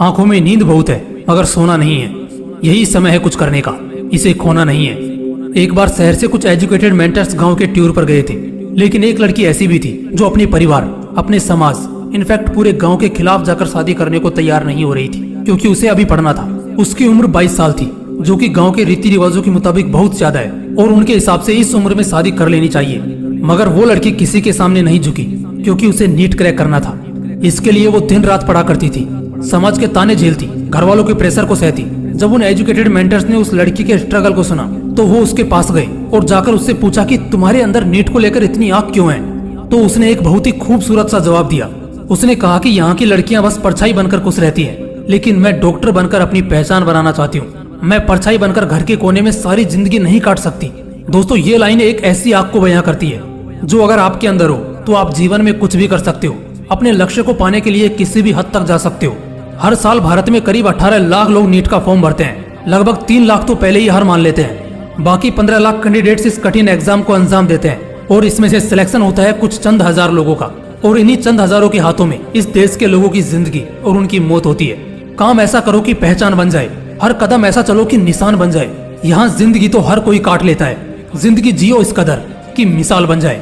आंखों में नींद बहुत है मगर सोना नहीं है। यही समय है कुछ करने का, इसे खोना नहीं है। एक बार शहर से कुछ एजुकेटेड मेंटर्स गांव के टूर पर गए थे, लेकिन एक लड़की ऐसी भी थी जो अपने परिवार, अपने समाज, इनफैक्ट पूरे गांव के खिलाफ जाकर शादी करने को तैयार नहीं हो रही थी, क्योंकि उसे अभी पढ़ना था। उसकी उम्र 22 साल थी, जो कि गांव के रीति रिवाजों के मुताबिक बहुत ज्यादा है और उनके हिसाब से इस उम्र में शादी कर लेनी चाहिए। मगर वो लड़की किसी के सामने नहीं झुकी, क्योंकि उसे नीट क्रैक करना था। इसके लिए वो दिन रात पढ़ा करती थी, समाज के ताने झेलती, घर वालों के प्रेशर को सहती। जब उन एजुकेटेड मेंटर्स ने उस लड़की के स्ट्रगल को सुना तो वो उसके पास गए और जाकर उससे पूछा कि तुम्हारे अंदर नीट को लेकर इतनी आग क्यों है। तो उसने एक बहुत ही खूबसूरत सा जवाब दिया। उसने कहा कि यहाँ की लड़कियां बस परछाई बनकर खुश रहती हैं, लेकिन मैं डॉक्टर बनकर अपनी पहचान बनाना चाहती हूँ। मैं परछाई बनकर घर के कोने में सारी जिंदगी नहीं काट सकती। दोस्तों, ये लाइन एक ऐसी आग को बयां करती है जो अगर आपके अंदर हो तो आप जीवन में कुछ भी कर सकते हो। अपने लक्ष्य को पाने के लिए किसी भी हद तक जा सकते हो। हर साल भारत में करीब 18 लाख लोग नीट का फॉर्म भरते हैं। लगभग 3 लाख तो पहले ही हार मान लेते हैं। बाकी 15 लाख कैंडिडेट्स इस कठिन एग्जाम को अंजाम देते हैं और इसमें से सिलेक्शन होता है कुछ चंद हजार लोगों का। और इन्हीं चंद हजारों के हाथों में इस देश के लोगों की जिंदगी और उनकी मौत होती है। काम ऐसा करो कि पहचान बन जाए, हर कदम ऐसा चलो कि निशान बन जाए। यहाँ जिंदगी तो हर कोई काट लेता है, जिंदगी जियो इस कदर कि मिसाल बन जाए।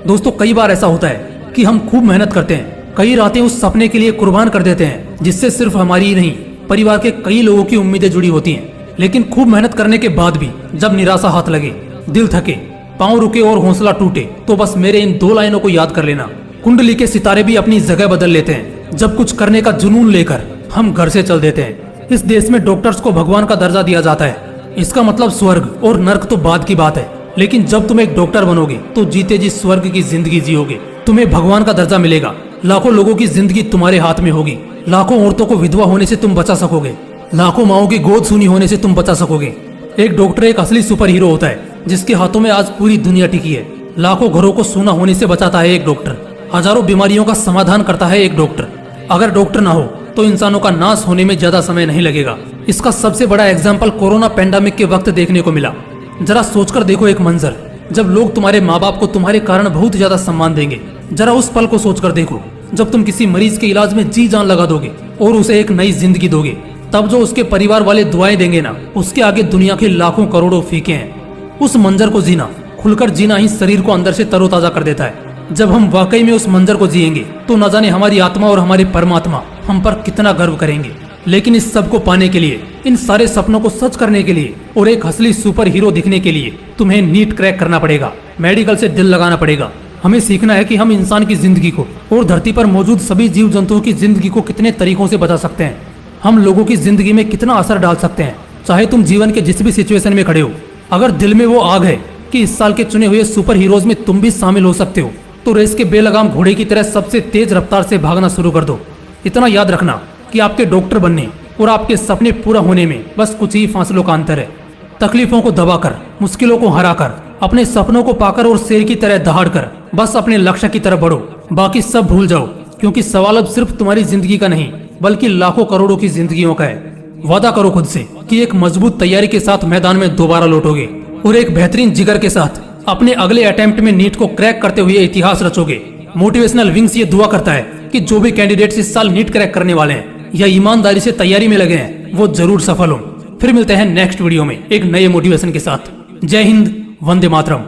दोस्तों, कई बार ऐसा होता है कि हम खूब मेहनत करते हैं, कई रातें उस सपने के लिए कुर्बान कर देते हैं जिससे सिर्फ हमारी ही नहीं, परिवार के कई लोगों की उम्मीदें जुड़ी होती हैं। लेकिन खूब मेहनत करने के बाद भी जब निराशा हाथ लगे, दिल थके, पांव रुके और हौसला टूटे, तो बस मेरे इन 2 लाइनों को याद कर लेना। कुंडली के सितारे भी अपनी जगह बदल लेते हैं जब कुछ करने का जुनून लेकर हम घर से चल देते हैं। इस देश में डॉक्टर्स को भगवान का दर्जा दिया जाता है। इसका मतलब स्वर्ग और नर्क तो बाद की बात है, लेकिन जब तुम एक डॉक्टर बनोगे तो जीते जी स्वर्ग की जिंदगी जियोगे। तुम्हें भगवान का दर्जा मिलेगा। लाखों लोगों की जिंदगी तुम्हारे हाथ में होगी। लाखों औरतों को विधवा होने से तुम बचा सकोगे। लाखों माओं की गोद सूनी होने से तुम बचा सकोगे। एक डॉक्टर एक असली सुपर हीरो होता है, जिसके हाथों में आज पूरी दुनिया टिकी है। लाखों घरों को सूना होने से बचाता है एक डॉक्टर। हजारों बीमारियों का समाधान करता है एक डॉक्टर। अगर डॉक्टर ना हो तो इंसानों का नाश होने में ज्यादा समय नहीं लगेगा। इसका सबसे बड़ा एग्जाम्पल कोरोना पैंडेमिक के वक्त देखने को मिला। जरा सोचकर देखो एक मंजर, जब लोग तुम्हारे माँ बाप को तुम्हारे कारण बहुत ज्यादा सम्मान देंगे। जरा उस पल को सोचकर देखो जब तुम किसी मरीज के इलाज में जी जान लगा दोगे और उसे एक नई जिंदगी दोगे। तब जो उसके परिवार वाले दुआएं देंगे ना, उसके आगे दुनिया के लाखों करोड़ों फीके हैं। उस मंजर को जीना, खुलकर जीना ही शरीर को अंदर से तरोताजा कर देता है। जब हम वाकई में उस मंजर को जिएंगे तो न जाने हमारी आत्मा और हमारे परमात्मा हम पर कितना गर्व करेंगे। लेकिन इस सब को पाने के लिए, इन सारे सपनों को सच करने के लिए और एक असली सुपर हीरो दिखने के लिए तुम्हें नीट क्रैक करना पड़ेगा। मेडिकल से दिल लगाना पड़ेगा। हमें सीखना है कि हम इंसान की जिंदगी को और धरती पर मौजूद सभी जीव जंतुओं की जिंदगी को कितने तरीकों से बचा सकते हैं। हम लोगों की जिंदगी में कितना असर डाल सकते हैं, चाहे तुम जीवन के जिस भी सिचुएशन में खड़े हो। अगर दिल में वो आग है कि इस साल के चुने हुए सुपर हीरोज में तुम भी शामिल हो सकते हो, तो रेस के बेलगाम घोड़े की तरह सबसे तेज रफ्तार से भागना शुरू कर दो। इतना याद रखना कि आपके डॉक्टर बनने और आपके सपने पूरा होने में बस कुछ ही फासलों का अंतर है। तकलीफों को दबाकर, मुश्किलों को हराकर, अपने सपनों को पाकर और शेर की तरह दहाड़कर बस अपने लक्ष्य की तरफ बढ़ो। बाकी सब भूल जाओ, क्योंकि सवाल अब सिर्फ तुम्हारी जिंदगी का नहीं बल्कि लाखों करोड़ों की जिंदगियों का है। वादा करो खुद से कि एक मजबूत तैयारी के साथ मैदान में दोबारा लौटोगे और एक बेहतरीन जिगर के साथ अपने अगले अटेम्प्ट में नीट को क्रैक करते हुए इतिहास रचोगे। मोटिवेशनल विंग्स ये दुआ करता है कि जो भी कैंडिडेट्स इस साल नीट क्रैक करने वाले हैं या ईमानदारी से तैयारी में लगे हैं, वो जरूर सफल हों। फिर मिलते हैं नेक्स्ट वीडियो में एक नए मोटिवेशन के साथ। जय हिंद, वंदे मातरम।